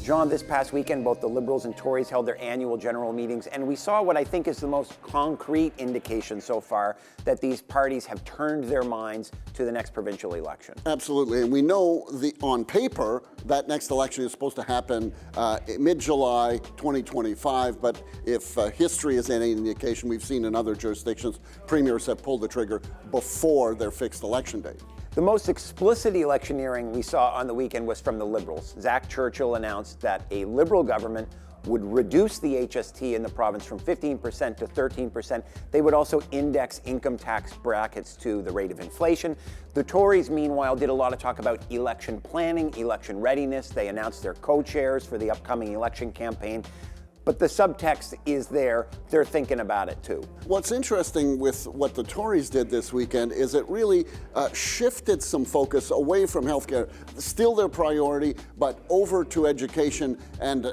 John, this past weekend, both the Liberals and Tories held their annual general meetings, and we saw what I think is the most concrete indication so far that these parties have turned their minds to the next provincial election. Absolutely, and we know on paper that next election is supposed to happen mid-July 2025, but if history is any indication, we've seen in other jurisdictions, premiers have pulled the trigger before their fixed election date. The most explicit electioneering we saw on the weekend was from the Liberals. Zach Churchill announced that a Liberal government would reduce the HST in the province from 15% to 13%. They would also index income tax brackets to the rate of inflation. The Tories, meanwhile, did a lot of talk about election planning, election readiness. They announced their co-chairs for the upcoming election campaign. But the subtext is there. They're thinking about it too. What's interesting with what the Tories did this weekend is it really shifted some focus away from healthcare, still their priority, but over to education and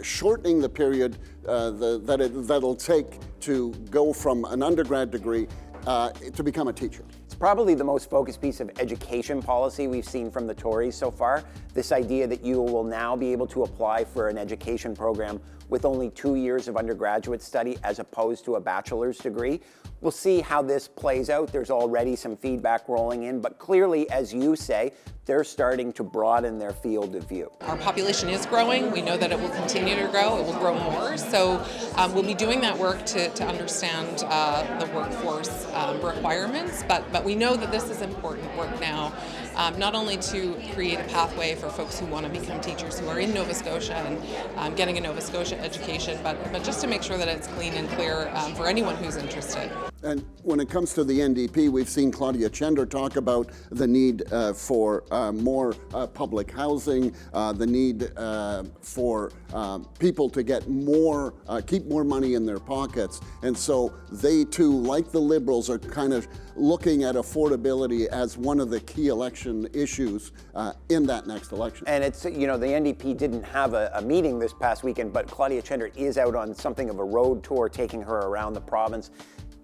shortening the period that'll take to go from an undergrad degree to become a teacher. It's probably the most focused piece of education policy we've seen from the Tories so far. This idea that you will now be able to apply for an education program with only 2 years of undergraduate study as opposed to a bachelor's degree. We'll see how this plays out. There's already some feedback rolling in, but clearly, as you say, they're starting to broaden their field of view. Our population is growing. We know that it will continue to grow. It will grow more. So we'll be doing that work to understand the workforce requirements, but we know that this is important work now, not only to create a pathway for folks who want to become teachers who are in Nova Scotia and getting a Nova Scotia education, but just to make sure that it's clean and clear for anyone who's interested. And when it comes to the NDP, we've seen Claudia Chender talk about the need for more public housing, the need for people to get more, keep more money in their pockets. And so they too, like the Liberals, are kind of looking at affordability as one of the key election issues in that next election. And it's, you know, the NDP didn't have a meeting this past weekend, but Claudia Chender is out on something of a road tour, taking her around the province,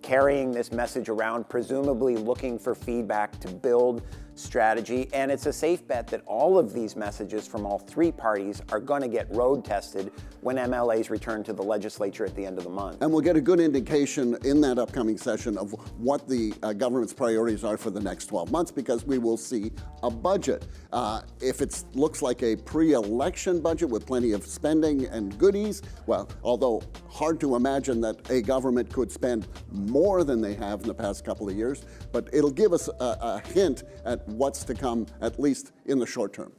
carrying this message around, presumably looking for feedback to build strategy. And it's a safe bet that all of these messages from all three parties are going to get road tested when MLAs return to the legislature at the end of the month. And we'll get a good indication in that upcoming session of what the government's priorities are for the next 12 months, because we will see a budget. If it looks like a pre-election budget with plenty of spending and goodies, well, although hard to imagine that a government could spend more than they have in the past couple of years, but it'll give us a hint at what's to come, at least in the short term.